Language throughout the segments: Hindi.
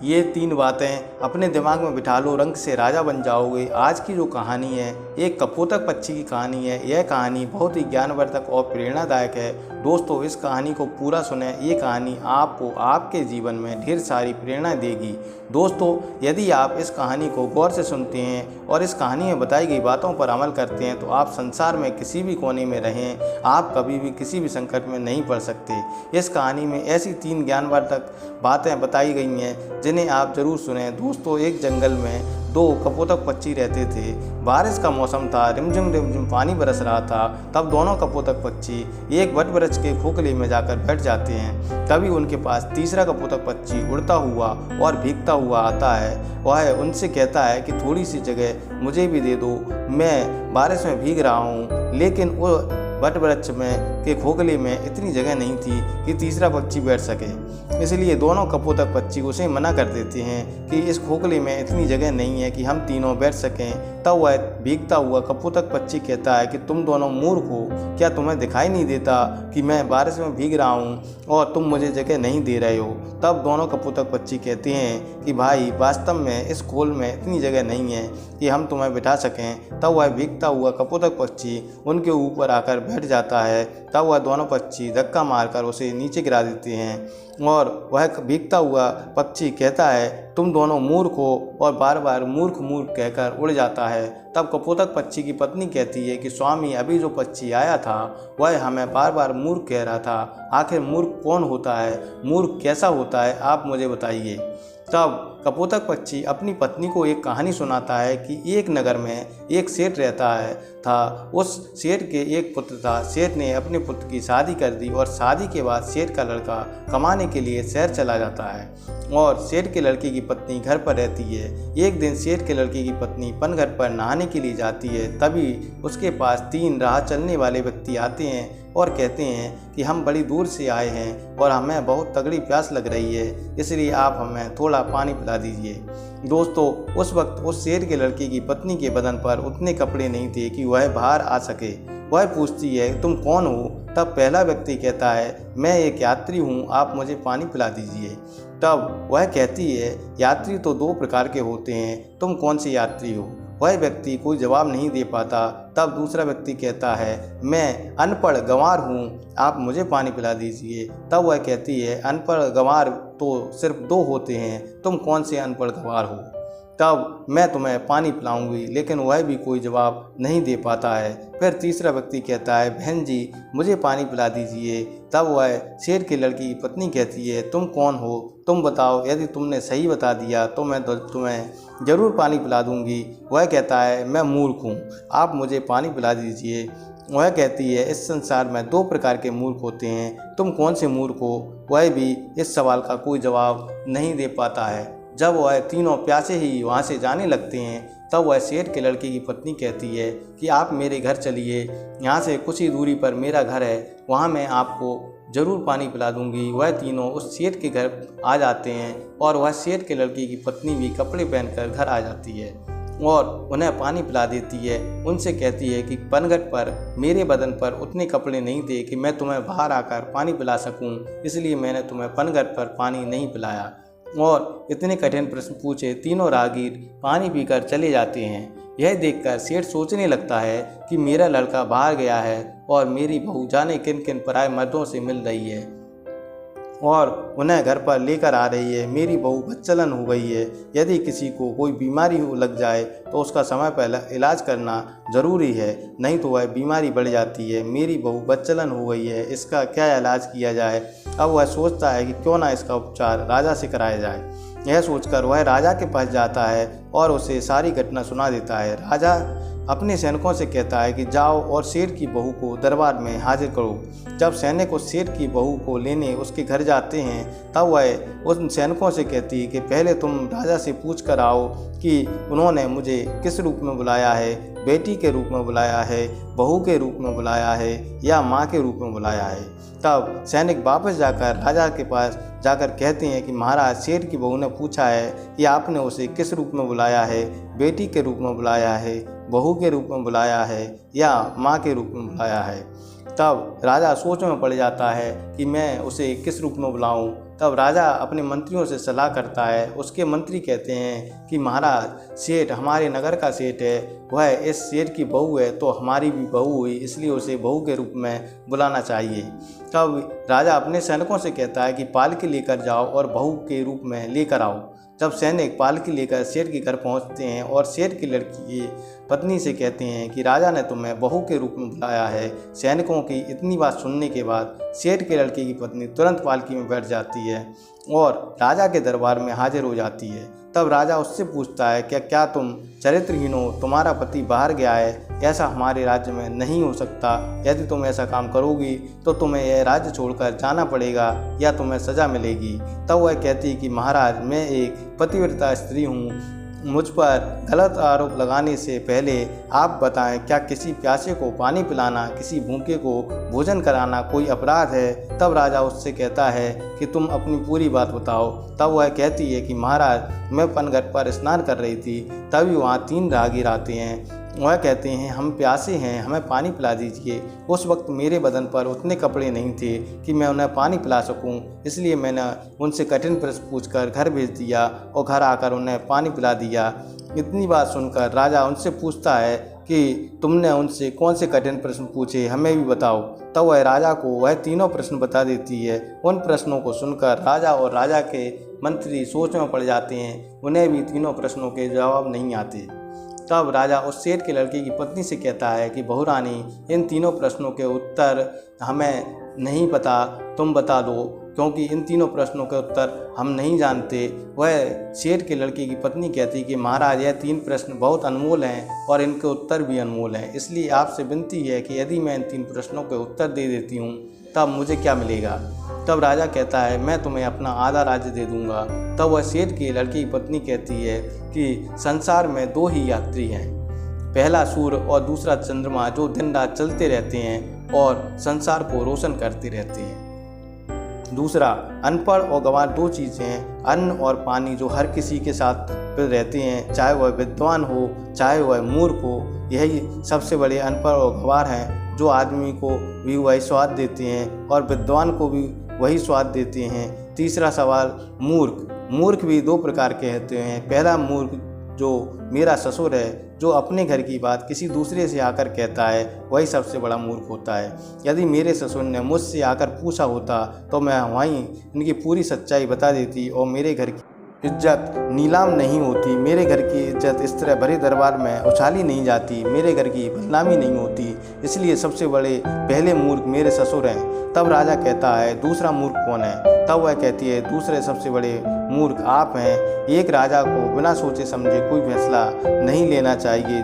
ये 3 बातें अपने दिमाग में बिठा लो, रंग से राजा बन जाओगे। आज की जो कहानी है एक कपोतक पक्षी की कहानी है। यह कहानी बहुत ही ज्ञानवर्धक और प्रेरणादायक है। दोस्तों, इस कहानी को पूरा सुने। ये कहानी आपको आपके जीवन में ढेर सारी प्रेरणा देगी। दोस्तों, यदि आप इस कहानी को गौर से सुनते हैं और इस कहानी में बताई गई बातों पर अमल करते हैं तो आप संसार में किसी भी कोने में रहें, आप कभी भी किसी भी संकट में नहीं पड़ सकते। इस कहानी में ऐसी 3 ज्ञानवर्धक बातें बताई गई हैं जिन्हें आप जरूर सुनें। दोस्तों, एक जंगल में 2 कपोतक पक्षी रहते थे। बारिश का मौसम था, रिमझिम रिमझिम पानी बरस रहा था। तब दोनों कपोतक पक्षी एक वट वृक्ष के खोखले में जाकर बैठ जाते हैं। तभी उनके पास तीसरा कपोतक पक्षी उड़ता हुआ और भीगता हुआ आता है। वह उनसे कहता है कि थोड़ी सी जगह मुझे भी दे दो, मैं बारिश में भीग रहा हूँ। लेकिन वो वट वृक्ष में के खोखले में इतनी जगह नहीं थी कि तीसरा पक्षी बैठ सके, इसलिए दोनों कपोतक पक्षी उसे मना कर देते हैं कि इस खोखले में इतनी जगह नहीं है कि हम तीनों बैठ सकें। तब वह भीगता हुआ कपोतक पक्षी कहता है कि तुम दोनों मूर्ख हो, क्या तुम्हें दिखाई नहीं देता कि मैं बारिश में भीग रहा हूँ और तुम मुझे जगह नहीं दे रहे हो। तब दोनों कपोतक पक्षी कहते हैं कि भाई, वास्तव में इस खोल में इतनी जगह नहीं है कि हम तुम्हें बिठा सकें। तब वह भीगता हुआ कपोतक पक्षी उनके ऊपर आकर बैठ जाता है। तब वह दोनों पक्षी धक्का मारकर उसे नीचे गिरा देते हैं और वह भीगता हुआ पक्षी कहता है तुम दोनों मूर्ख हो और बार बार मूर्ख मूर्ख कहकर उड़ जाता है। तब कपोतक पक्षी की पत्नी कहती है कि स्वामी, अभी जो पक्षी आया था वह हमें बार बार मूर्ख कह रहा था। आखिर मूर्ख कौन होता है, मूर्ख कैसा होता है, आप मुझे बताइए। तब कपोतक पक्षी अपनी पत्नी को एक कहानी सुनाता है कि एक नगर में एक सेठ रहता था। उस सेठ के एक पुत्र था। सेठ ने अपने पुत्र की शादी कर दी और शादी के बाद सेठ का लड़का कमाने के लिए शहर चला जाता है और सेठ के लड़के की पत्नी घर पर रहती है। एक दिन सेठ के लड़के की पत्नी पनघट पर नहाने के लिए जाती है। तभी उसके पास 3 राह चलने वाले व्यक्ति आते हैं और कहते हैं कि हम बड़ी दूर से आए हैं और हमें बहुत तगड़ी प्यास लग रही है, इसलिए आप हमें थोड़ा पानी पिला दीजिए। दोस्तों, उस वक्त उस शेर के लड़के की पत्नी के बदन पर उतने कपड़े नहीं थे कि वह बाहर आ सके। वह पूछती है तुम कौन हो? तब पहला व्यक्ति कहता है मैं एक यात्री हूँ, आप मुझे पानी पिला दीजिए। तब वह कहती है यात्री तो 2 प्रकार के होते हैं, तुम कौन से यात्री हो? वह व्यक्ति कोई जवाब नहीं दे पाता। तब दूसरा व्यक्ति कहता है मैं अनपढ़ गंवार हूँ, आप मुझे पानी पिला दीजिए। तब वह कहती है अनपढ़ गंवार तो सिर्फ 2 होते हैं, तुम कौन से अनपढ़ गंवार हो? तब मैं तुम्हें पानी पिलाऊंगी। लेकिन वह भी कोई जवाब नहीं दे पाता है। फिर तीसरा व्यक्ति कहता है बहन जी, मुझे पानी पिला दीजिए। तब वह शेर की लड़की की पत्नी कहती है तुम कौन हो, तुम बताओ, यदि तुमने सही बता दिया तो मैं तुम्हें ज़रूर पानी पिला दूंगी। वह कहता है मैं मूर्ख हूँ, आप मुझे पानी पिला दीजिए। वह कहती है इस संसार में 2 प्रकार के मूर्ख होते हैं, तुम कौन से मूर्ख हो? वह भी इस सवाल का कोई जवाब नहीं दे पाता है। जब वह तीनों प्यासे ही वहाँ से जाने लगते हैं तब वह शेर के लड़के की पत्नी कहती है कि आप मेरे घर चलिए, यहाँ से कुछ ही दूरी पर मेरा घर है, वहाँ मैं आपको ज़रूर पानी पिला दूंगी। वह तीनों उस शेर के घर आ जाते हैं और वह शेर के लड़के की पत्नी भी कपड़े पहनकर घर आ जाती है और उन्हें पानी पिला देती है। उनसे कहती है कि पनघट पर मेरे बदन पर उतने कपड़े नहीं थे कि मैं तुम्हें बाहर आकर पानी पिला सकूं, इसलिए मैंने तुम्हें पनघट पर पानी नहीं पिलाया। और इतने कठिन प्रश्न पूछे तीनों राहगीर पानी पीकर चले जाते हैं। यह देखकर सेठ सोचने लगता है कि मेरा लड़का बाहर गया है और मेरी बहू जाने किन किन पराए मर्दों से मिल रही है और उन्हें घर पर लेकर आ रही है। मेरी बहू बदचलन हो गई है। यदि किसी को कोई बीमारी लग जाए तो उसका समय पहले इलाज करना ज़रूरी है, नहीं तो वह बीमारी बढ़ जाती है। मेरी बहू बदचलन हो गई है, इसका क्या इलाज किया जाए? अब वह सोचता है कि क्यों ना इसका उपचार राजा से कराया जाए। यह सोचकर वह राजा के पास जाता है और उसे सारी घटना सुना देता है। राजा अपने सैनिकों से कहता है कि जाओ और शेर की बहू को दरबार में हाजिर करो। जब सैनिक उस शेर की बहू को लेने उसके घर जाते हैं तब वह उन सैनिकों से कहती है कि पहले तुम राजा से पूछ कर आओ कि उन्होंने मुझे किस रूप में बुलाया है, बेटी के रूप में बुलाया है, बहू के रूप में बुलाया है या माँ के रूप में बुलाया है। तब सैनिक वापस जाकर राजा के पास जाकर कहते हैं कि महाराज, शेर की बहू ने पूछा है कि आपने उसे किस रूप में बुलाया है, बेटी के रूप में बुलाया है, बहू के रूप में बुलाया है या माँ के रूप में बुलाया है। तब राजा सोच में पड़ जाता है कि मैं उसे किस रूप में बुलाऊं। तब राजा अपने मंत्रियों से सलाह करता है। उसके मंत्री कहते हैं कि महाराज, सेठ हमारे नगर का सेठ है, वह इस सेठ की बहू है तो हमारी भी बहू हुई, इसलिए उसे बहू के रूप में बुलाना चाहिए। तब राजा अपने सैनिकों से कहता है कि पालकी लेकर जाओ और बहू के रूप में लेकर आओ। जब सैनिक पालकी लेकर सेठ के घर पहुंचते हैं और सेठ की लड़की की पत्नी से कहते हैं कि राजा ने तुम्हें बहू के रूप में बुलाया है। सैनिकों की इतनी बात सुनने के बाद सेठ के लड़के की पत्नी तुरंत पालकी में बैठ जाती है और राजा के दरबार में हाजिर हो जाती है। तब राजा उससे पूछता है कि क्या तुम चरित्रहीन हो, तुम्हारा पति बाहर गया है, ऐसा हमारे राज्य में नहीं हो सकता। यदि तुम ऐसा काम करोगी तो तुम्हें यह राज्य छोड़कर जाना पड़ेगा या तुम्हें सज़ा मिलेगी। तब वह कहती कि महाराज, मैं एक पतिव्रता स्त्री हूँ, मुझ पर गलत आरोप लगाने से पहले आप बताएं, क्या किसी प्यासे को पानी पिलाना, किसी भूखे को भोजन कराना कोई अपराध है? तब राजा उससे कहता है कि तुम अपनी पूरी बात बताओ। तब वह कहती है कि महाराज, मैं पनघट पर स्नान कर रही थी, तभी वहाँ 3 राहगीर आते हैं। वह कहते हैं हम प्यासे हैं, हमें पानी पिला दीजिए। उस वक्त मेरे बदन पर उतने कपड़े नहीं थे कि मैं उन्हें पानी पिला सकूं, इसलिए मैंने उनसे कठिन प्रश्न पूछकर घर भेज दिया और घर आकर उन्हें पानी पिला दिया। इतनी बात सुनकर राजा उनसे पूछता है कि तुमने उनसे कौन से कठिन प्रश्न पूछे, हमें भी बताओ। तब वह राजा को वह तीनों प्रश्न बता देती है। उन प्रश्नों को सुनकर राजा और राजा के मंत्री सोच में पड़ जाते हैं। उन्हें भी तीनों प्रश्नों के जवाब नहीं आते। तब राजा उस सेठ के लड़के की पत्नी से कहता है कि बहू रानी, इन तीनों प्रश्नों के उत्तर हमें नहीं पता, तुम बता दो, क्योंकि इन तीनों प्रश्नों के उत्तर हम नहीं जानते। वह सेठ के लड़के की पत्नी कहती कि महाराज, यह 3 प्रश्न बहुत अनमोल हैं और इनके उत्तर भी अनमोल हैं, इसलिए आपसे विनती है कि यदि मैं इन 3 प्रश्नों के उत्तर दे देती हूँ तब मुझे क्या मिलेगा? तब राजा कहता है मैं तुम्हें अपना आधा राज्य दे दूंगा। तब वह सेठ की लड़की की पत्नी कहती है कि संसार में 2 ही यात्री हैं, पहला सूर्य और दूसरा चंद्रमा, जो दिन रात चलते रहते हैं और संसार को रोशन करते रहते हैं। दूसरा, अनपढ़ और गंवार 2 चीज़ें हैं, अन्न और पानी, जो हर किसी के साथ रहते हैं, चाहे वह विद्वान हो चाहे वह मूर्ख हो। यही सबसे बड़े अनपढ़ और गंवार हैं, जो आदमी को भी वही स्वाद देते हैं और विद्वान को भी वही स्वाद देते हैं। तीसरा सवाल, मूर्ख भी 2 प्रकार के होते हैं। पहला मूर्ख जो मेरा ससुर है, जो अपने घर की बात किसी दूसरे से आकर कहता है, वही सबसे बड़ा मूर्ख होता है। यदि मेरे ससुर ने मुझसे आकर पूछा होता तो मैं वहीं इनकी पूरी सच्चाई बता देती और मेरे घर की इज्जत नीलाम नहीं होती, मेरे घर की इज्जत इस तरह भरे दरबार में उछाली नहीं जाती, मेरे घर की बदनामी नहीं होती। इसलिए सबसे बड़े पहले मूर्ख मेरे ससुर हैं। तब राजा कहता है दूसरा मूर्ख कौन है? तब वह कहती है दूसरे सबसे बड़े मूर्ख आप हैं। एक राजा को बिना सोचे समझे कोई फैसला नहीं लेना चाहिए।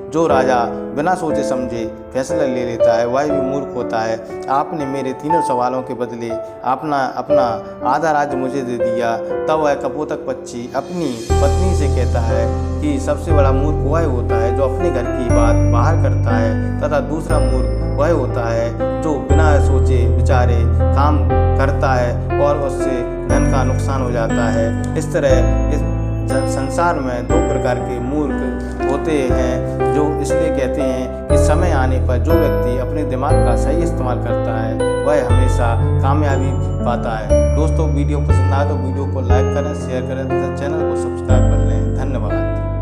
जो राजा बिना सोचे समझे फैसला ले लेता है वह भी मूर्ख होता है। आपने मेरे तीनों सवालों के बदले अपना आधा राज्य मुझे दे दिया। तब वह कपोतक पक्षी अपनी पत्नी से कहता है कि सबसे बड़ा मूर्ख वह होता है जो अपने घर की बात बाहर करता है, तथा दूसरा मूर्ख वह होता है जो बिना सोचे विचारे काम करता है और उससे धन का नुकसान हो जाता है। इस तरह इस संसार में 2 प्रकार के मूर्ख होते हैं, जो इसलिए कहते हैं कि समय आने पर जो व्यक्ति अपने दिमाग का सही इस्तेमाल करता है वह हमेशा कामयाबी पाता है। दोस्तों, वीडियो पसंद आए तो वीडियो को लाइक करें, शेयर करें तथा चैनल को सब्सक्राइब कर लें। धन्यवाद।